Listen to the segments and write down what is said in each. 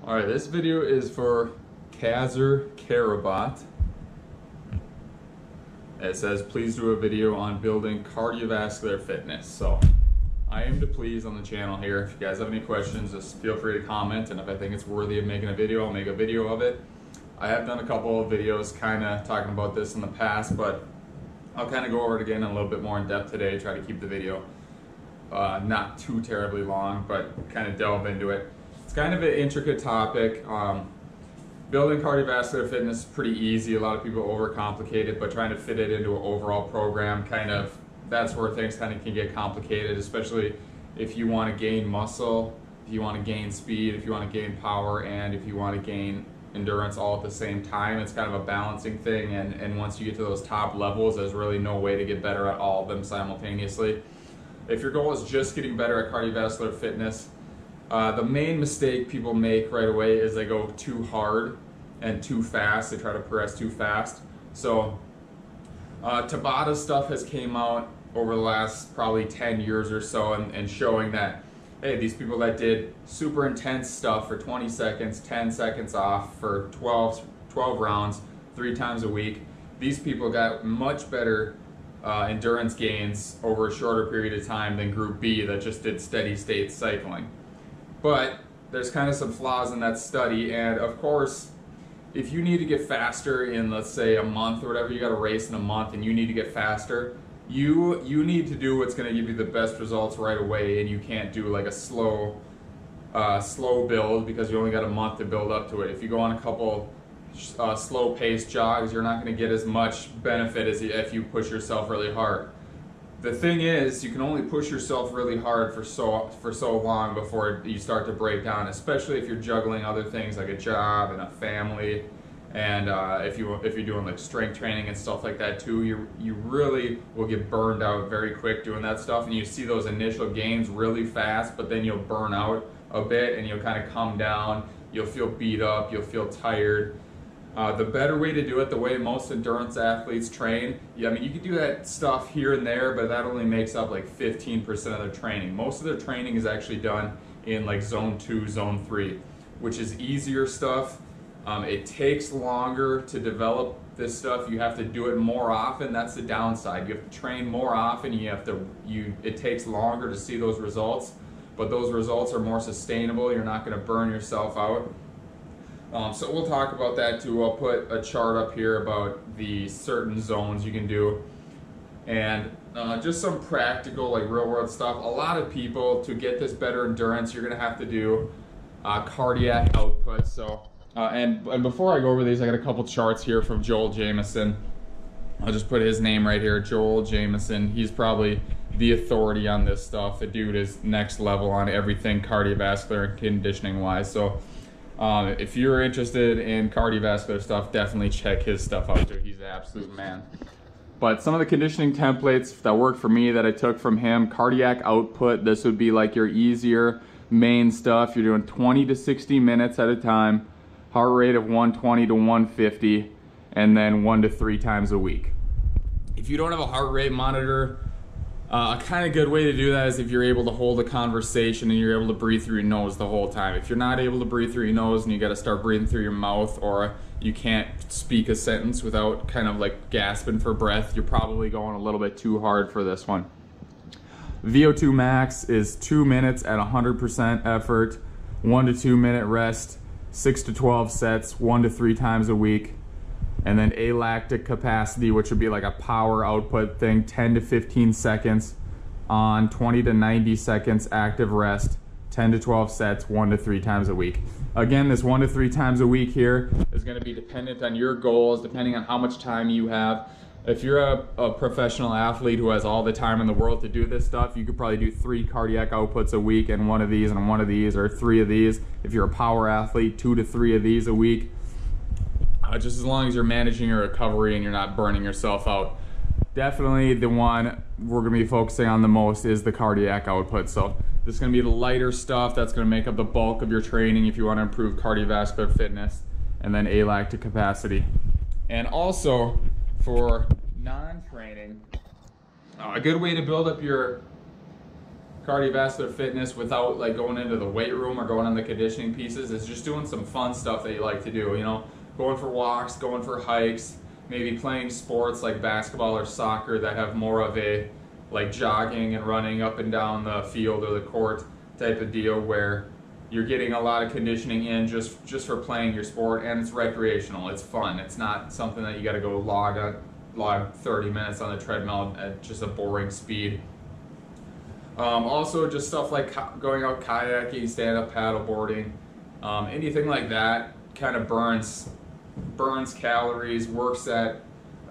Alright, this video is for Kazar Karabat. It says, please do a video on building cardiovascular fitness. So, I aim to please on the channel here. If you guys have any questions, just feel free to comment, and if I think it's worthy of making a video, I'll make a video of it. I have done a couple of videos kind of talking about this in the past, but I'll kind of go over it again in a little bit more in depth today, try to keep the video not too terribly long, but kind of delve into it. It's kind of an intricate topic. Building cardiovascular fitness is pretty easy. A lot of people overcomplicate it, but trying to fit it into an overall program, that's where things kind of can get complicated, especially if you want to gain muscle, if you want to gain speed, if you want to gain power, and if you want to gain endurance all at the same time. It's kind of a balancing thing, and once you get to those top levels, there's really no way to get better at all of them simultaneously. If your goal is just getting better at cardiovascular fitness, the main mistake people make right away is they go too hard and too fast. They try to progress too fast. So Tabata stuff has came out over the last probably 10 years or so, and showing that, hey, these people that did super intense stuff for 20 seconds, 10 seconds off for 12 rounds, 3 times a week, these people got much better endurance gains over a shorter period of time than Group B that just did steady state cycling. But there's kind of some flaws in that study, and of course, if you need to get faster in, let's say, a month or whatever, you got a race in a month and you need to get faster, you need to do what's going to give you the best results right away, and you can't do like a slow build because you only got a month to build up to it. If you go on a couple slow paced jogs, you're not going to get as much benefit as if you push yourself really hard. The thing is, you can only push yourself really hard for so long before you start to break down, especially if you're juggling other things like a job and a family, and if you're doing like strength training and stuff like that too. You really will get burned out very quick doing that stuff, and you see those initial gains really fast, but then you'll burn out a bit and you'll kind of come down. You'll feel beat up. You'll feel tired. The better way to do it, the way most endurance athletes train, I mean, you can do that stuff here and there, but that only makes up like 15% of their training. Most of their training is actually done in like zone 2, zone 3, which is easier stuff. It takes longer to develop this stuff. You have to do it more often. That's the downside. You have to train more often. It takes longer to see those results, but those results are more sustainable. You're not going to burn yourself out. So we'll talk about that too. I'll put a chart up here about the certain zones you can do, and just some practical, like real world stuff. A lot of people, to get this better endurance, you're gonna have to do cardiac output. So and before I go over these, I got a couple charts here from Joel Jamieson. I'll just put his name right here, Joel Jamieson. He's probably the authority on this stuff. The dude is next level on everything cardiovascular and conditioning wise. So if you're interested in cardiovascular stuff, definitely check his stuff out too. He's an absolute man. But some of the conditioning templates that worked for me that I took from him: cardiac output. This would be like your easier main stuff. You're doing 20 to 60 minutes at a time, heart rate of 120 to 150, and then 1 to 3 times a week. If you don't have a heart rate monitor, a kind of good way to do that is if you're able to hold a conversation and you're able to breathe through your nose the whole time. If you're not able to breathe through your nose and you got to start breathing through your mouth, or you can't speak a sentence without kind of like gasping for breath, you're probably going a little bit too hard for this one. VO2 max is 2 minutes at 100% effort, 1 to 2 minute rest, 6 to 12 sets, 1 to 3 times a week. And then alactic capacity, which would be like a power output thing, 10 to 15 seconds on, 20 to 90 seconds active rest, 10 to 12 sets, 1 to 3 times a week. Again, this 1 to 3 times a week here is going to be dependent on your goals, depending on how much time you have. If you're a professional athlete who has all the time in the world to do this stuff, you could probably do 3 cardiac outputs a week, and 1 of these and 1 of these, or 3 of these. If you're a power athlete, 2 to 3 of these a week. Just as long as you're managing your recovery and you're not burning yourself out. Definitely the one we're going to be focusing on the most is the cardiac output. So this is going to be the lighter stuff that's going to make up the bulk of your training if you want to improve cardiovascular fitness, and then alactic capacity. And also for non-training, a good way to build up your cardiovascular fitness without like going into the weight room or going on the conditioning pieces is just doing some fun stuff that you like to do, you know, going for walks, going for hikes, maybe playing sports like basketball or soccer that have more of a like jogging and running up and down the field or the court type of deal where you're getting a lot of conditioning in just for playing your sport, and it's recreational, it's fun. It's not something that you got to go log 30 minutes on the treadmill at just a boring speed. Also just stuff like going out kayaking, stand-up paddleboarding, anything like that kind of burns calories, works at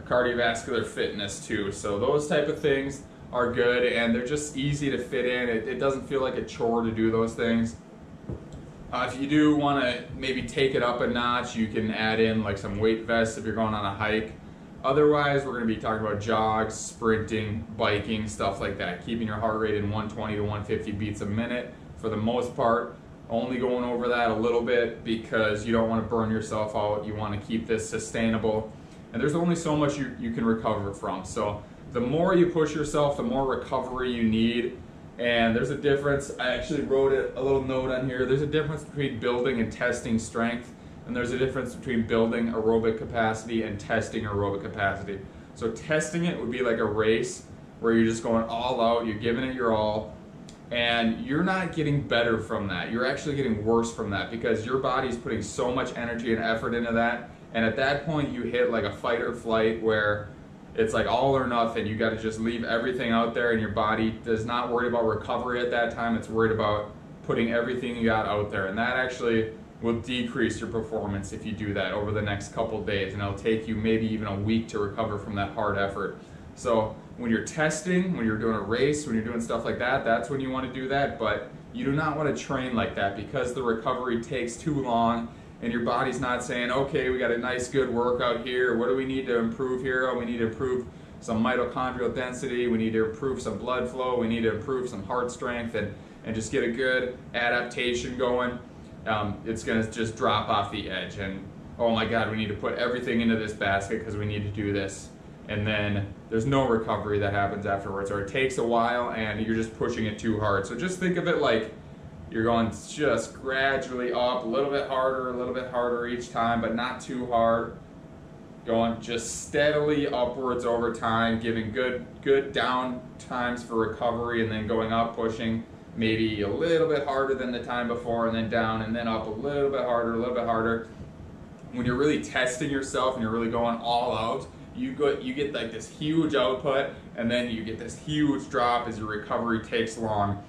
cardiovascular fitness too. So those type of things are good, and they're just easy to fit in. It doesn't feel like a chore to do those things. If you do want to maybe take it up a notch, you can add in like some weight vests if you're going on a hike. Otherwise, we're going to be talking about jogs, sprinting, biking, stuff like that. Keeping your heart rate in 120 to 150 beats a minute for the most part. Only going over that a little bit because you don't want to burn yourself out. You want to keep this sustainable. And there's only so much you can recover from. So the more you push yourself, the more recovery you need. And there's a difference. I actually wrote a little note on here. There's a difference between building and testing strength. And there's a difference between building aerobic capacity and testing aerobic capacity. So testing it would be like a race where you're just going all out, you're giving it your all, and you're not getting better from that. You're actually getting worse from that because your body's putting so much energy and effort into that. And at that point you hit like a fight or flight where it's like all or nothing. You got to just leave everything out there, and your body is not worried about recovery at that time. It's worried about putting everything you got out there. And that actually will decrease your performance if you do that over the next couple days, and it'll take you maybe even a week to recover from that hard effort. So when you're testing, when you're doing a race, when you're doing stuff like that, that's when you want to do that, but you do not want to train like that because the recovery takes too long and your body's not saying, okay, we got a nice good workout here, what do we need to improve here? Oh, we need to improve some mitochondrial density, we need to improve some blood flow, we need to improve some heart strength, and just get a good adaptation going. It's going to just drop off the edge, and oh my god, we need to put everything into this basket because we need to do this, and then there's no recovery that happens afterwards, or it takes a while and you're just pushing it too hard. So just think of it like you're going just gradually up, a little bit harder each time, but not too hard, going just steadily upwards over time, giving good down times for recovery, and then going up, pushing maybe a little bit harder than the time before, and then down, and then up a little bit harder. When you're really testing yourself and you're really going all out, you get like this huge output, and then you get this huge drop as your recovery takes long.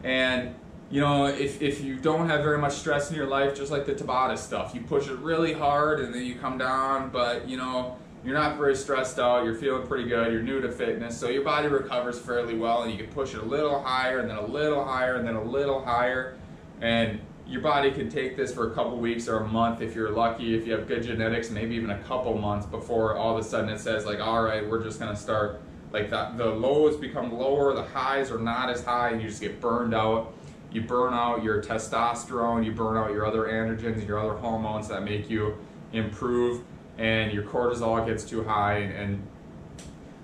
And you know, if you don't have very much stress in your life, just like the Tabata stuff, you push it really hard and then you come down, but you know, you're not very stressed out, you're feeling pretty good, you're new to fitness, so your body recovers fairly well, and you can push it a little higher, and then a little higher, and then a little higher, and your body can take this for a couple weeks or a month if you're lucky, if you have good genetics, maybe even a couple months before all of a sudden it says like, all right, we're just going to start, like the lows become lower, the highs are not as high, and you just get burned out. You burn out your testosterone, you burn out your other androgens, your other hormones that make you improve, and your cortisol gets too high, and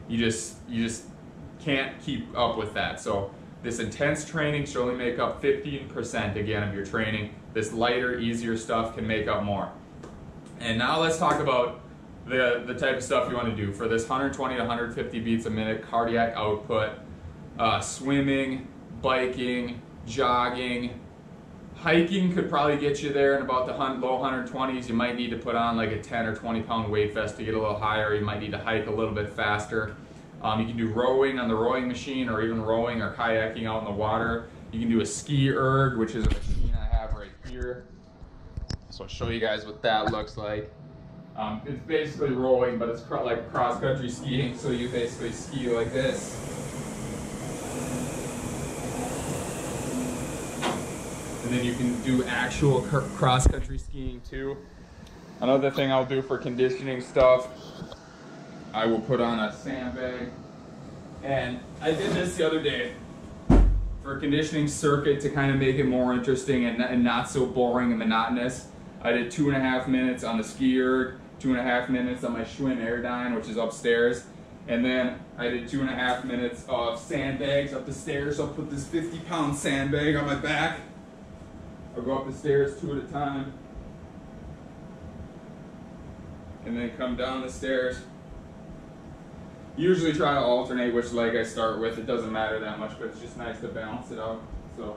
you just can't keep up with that. So this intense training should only make up 15% again of your training. This lighter, easier stuff can make up more. And now let's talk about the type of stuff you want to do for this 120 to 150 beats a minute cardiac output. Swimming, biking, jogging, hiking could probably get you there in about the low 120s. You might need to put on like a 10 or 20 pound weight vest to get a little higher. You might need to hike a little bit faster. You can do rowing on the rowing machine, or even rowing or kayaking out in the water. You can do a ski erg, which is a machine I have right here. So I'll show you guys what that looks like. It's basically rowing, but it's like cross-country skiing, so you basically ski like this. And then you can do actual cross-country skiing too. Another thing I'll do for conditioning stuff, I will put on a sandbag. And I did this the other day for a conditioning circuit to kind of make it more interesting and not so boring and monotonous. I did 2.5 minutes on the ski erg, 2.5 minutes on my Schwinn Airdyne, which is upstairs. And then I did 2.5 minutes of sandbags up the stairs. I'll put this 50-pound sandbag on my back. I'll go up the stairs 2 at a time. And then come down the stairs. Usually try to alternate which leg I start with. It doesn't matter that much, but it's just nice to balance it out. So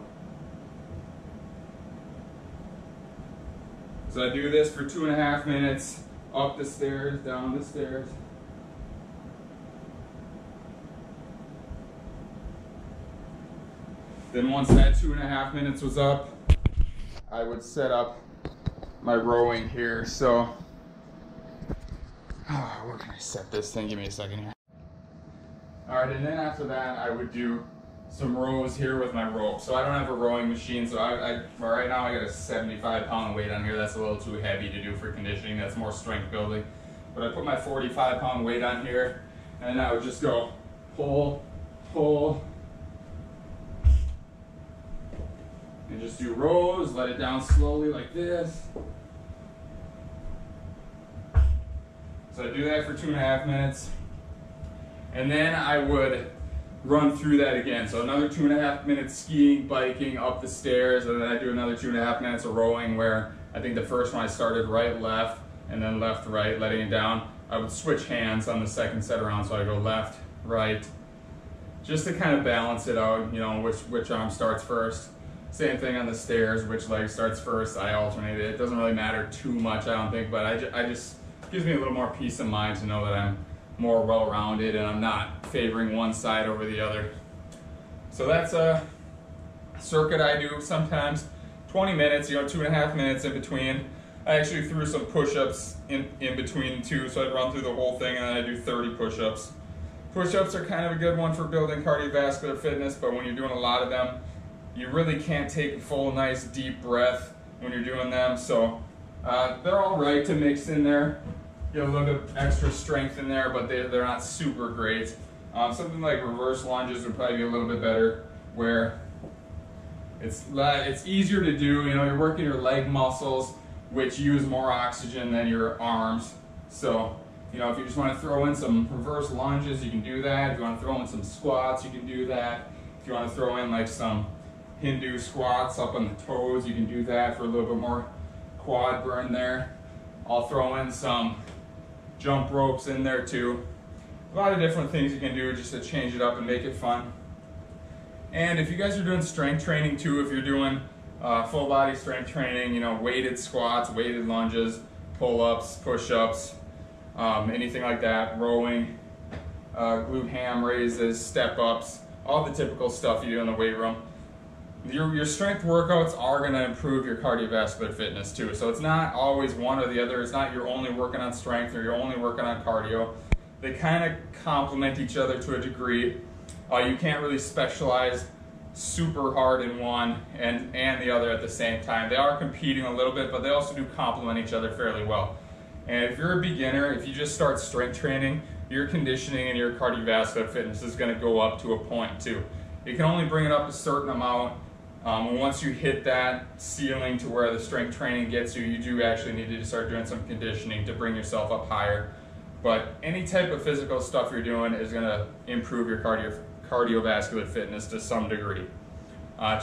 I do this for 2.5 minutes, up the stairs, down the stairs. Then once that 2.5 minutes was up, I would set up my rowing here. So, where can I set this thing? Give me a second here. All right, and then after that, I would do some rows here with my rope. So I don't have a rowing machine, so right now I got a 75-pound weight on here. That's a little too heavy to do for conditioning. That's more strength building. But I put my 45-pound weight on here, and I would just go pull, pull, and just do rows, let it down slowly like this. So I do that for 2.5 minutes. And then I would run through that again. So another 2.5 minutes skiing, biking up the stairs, and then I do another 2.5 minutes of rowing, where I think the first one I started right, left, and then left, right, letting it down. I would switch hands on the second set around, so I go left, right, just to kind of balance it out, you know, which arm starts first. Same thing on the stairs, which leg starts first. I alternate it. It doesn't really matter too much, I don't think, but I just gives me a little more peace of mind to know that I'm more well-rounded and I'm not favoring one side over the other. So that's a circuit I do sometimes. 20 minutes, 2.5 minutes in between. I actually threw some push-ups in between too, so I'd run through the whole thing and then I do 30 push-ups. Push-ups are kind of a good one for building cardiovascular fitness, but when you're doing a lot of them, you really can't take a full, nice, deep breath when you're doing them. So they're all right to mix in there. Get a little bit extra strength in there, but they're not super great. Something like reverse lunges would probably be a little bit better, where it's easier to do. You're working your leg muscles, which use more oxygen than your arms. So, if you just want to throw in some reverse lunges, you can do that. If you want to throw in some squats, you can do that. If you want to throw in like some Hindu squats up on the toes, you can do that for a little bit more quad burn there. I'll throw in some jump ropes in there too. A lot of different things you can do just to change it up and make it fun. And if you guys are doing strength training too, if you're doing full body strength training, weighted squats, weighted lunges, pull-ups, push-ups, anything like that, rowing, glute ham raises, step-ups, all the typical stuff you do in the weight room. Your strength workouts are going to improve your cardiovascular fitness too. So it's not always one or the other. It's not you're only working on strength or you're only working on cardio. They kind of complement each other to a degree. You can't really specialize super hard in one and the other at the same time. They are competing a little bit, but they also do complement each other fairly well. And if you're a beginner, if you just start strength training, your conditioning and your cardiovascular fitness is going to go up to a point too. You can only bring it up a certain amount. Once you hit that ceiling to where the strength training gets you, you do actually need to start doing some conditioning to bring yourself up higher. But any type of physical stuff you're doing is going to improve your cardiovascular fitness to some degree.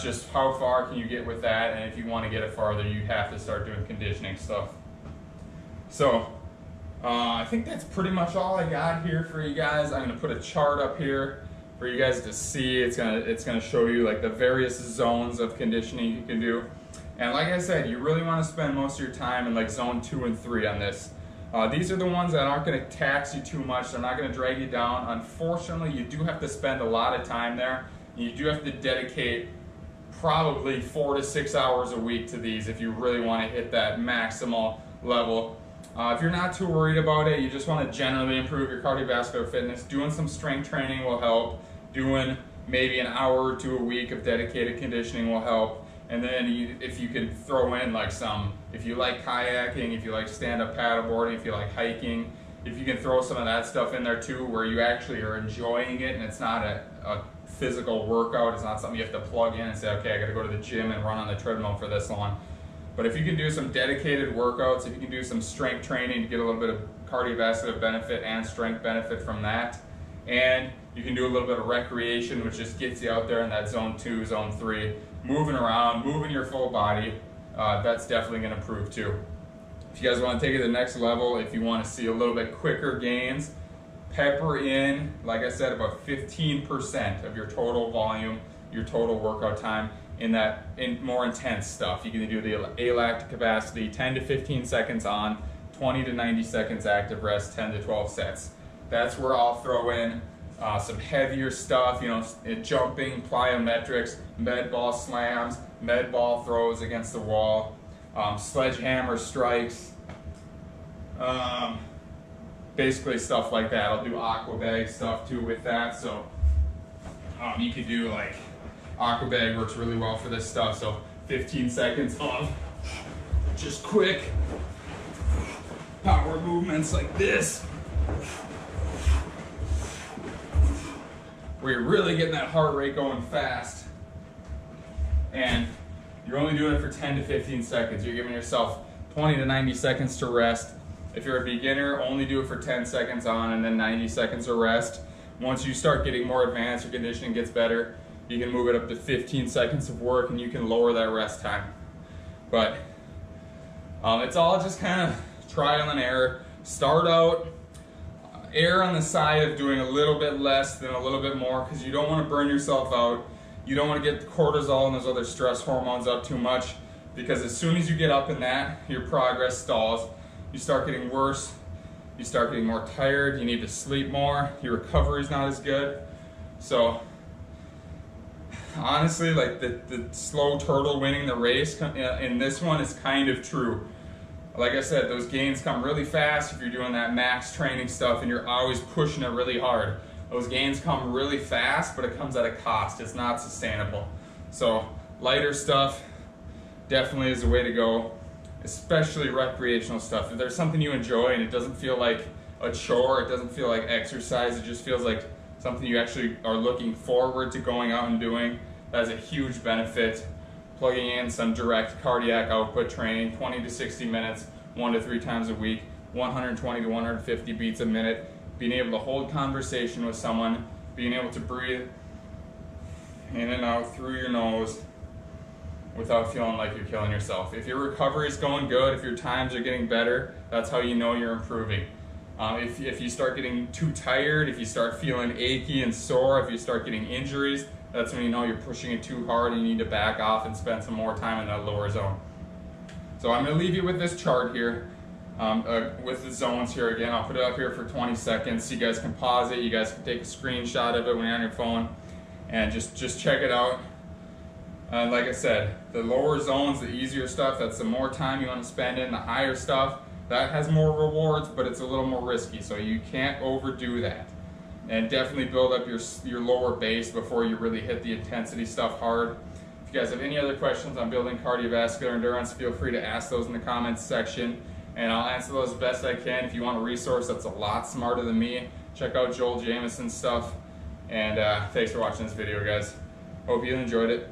Just how far can you get with that, and if you want to get it farther, you have to start doing conditioning stuff. So I think that's pretty much all I got here for you guys. I'm going to put a chart up here for you guys to see. It's gonna show you like the various zones of conditioning you can do. And like I said, you really want to spend most of your time in like zone 2 and 3 on this. These are the ones that aren't going to tax you too much. They're not going to drag you down. Unfortunately, you do have to spend a lot of time there. You do have to dedicate probably 4 to 6 hours a week to these if you really want to hit that maximal level. If you're not too worried about it, you just want to generally improve your cardiovascular fitness, doing some strength training will help. Doing maybe an hour or 2 a week of dedicated conditioning will help. And then if you can throw in like if you like kayaking, if you like stand-up paddleboarding, if you like hiking, if you can throw some of that stuff in there too, where you actually are enjoying it and it's not a physical workout, it's not something you have to plug in and say, okay, I got to go to the gym and run on the treadmill for this long. But if you can do some dedicated workouts, if you can do some strength training to get a little bit of cardiovascular benefit and strength benefit from that, And you can do a little bit of recreation, which just gets you out there in that zone 2, zone 3, moving around, moving your full body. That's definitely going to improve too. If you guys want to take it to the next level, if you want to see a little bit quicker gains, pepper in, like I said, about 15% of your total volume, your total workout time in more intense stuff. You can do the alactic capacity, 10 to 15 seconds on, 20 to 90 seconds active rest, 10 to 12 sets. That's where I'll throw in some heavier stuff, you know, jumping, plyometrics, med ball slams, med ball throws against the wall, sledgehammer strikes, basically stuff like that. I'll do aqua bag stuff too with that. So you could do like aqua bag works really well for this stuff. So 15 seconds of just quick power movements like this, where you're really getting that heart rate going fast, and you're only doing it for 10 to 15 seconds. You're giving yourself 20 to 90 seconds to rest. If you're a beginner, only do it for 10 seconds on and then 90 seconds of rest. Once you start getting more advanced, your conditioning gets better, you can move it up to 15 seconds of work and you can lower that rest time. But it's all just kind of trial and error. Start out, err on the side of doing a little bit less than a little bit more, because you don't want to burn yourself out. You don't want to get the cortisol and those other stress hormones up too much, because as soon as you get up in that, your progress stalls. You start getting worse, you start getting more tired, you need to sleep more, your recovery is not as good. So honestly, like the slow turtle winning the race in this one is kind of true. Like I said, those gains come really fast if you're doing that max training stuff and you're always pushing it really hard. Those gains come really fast, but it comes at a cost. It's not sustainable. So lighter stuff definitely is the way to go, especially recreational stuff. If there's something you enjoy and it doesn't feel like a chore, it doesn't feel like exercise, it just feels like something you actually are looking forward to going out and doing, that's a huge benefit. Plugging in some direct cardiac output training, 20 to 60 minutes, 1 to 3 times a week, 120 to 150 beats a minute, being able to hold conversation with someone, being able to breathe in and out through your nose without feeling like you're killing yourself. If your recovery is going good, if your times are getting better, that's how you know you're improving. If you start getting too tired, if you start feeling achy and sore, if you start getting injuries, that's when you know you're pushing it too hard and you need to back off and spend some more time in that lower zone. So I'm going to leave you with this chart here, with the zones here again. I'll put it up here for 20 seconds so you guys can pause it. You guys can take a screenshot of it when you're on your phone and just check it out. Like I said, the lower zones, the easier stuff, that's the more time you want to spend in. The higher stuff, that has more rewards, but it's a little more risky, so you can't overdo that. And definitely build up your lower base before you really hit the intensity stuff hard. If you guys have any other questions on building cardiovascular endurance, feel free to ask those in the comments section, and I'll answer those as best I can. If you want a resource that's a lot smarter than me, check out Joel Jamison's stuff. And thanks for watching this video, guys. Hope you enjoyed it.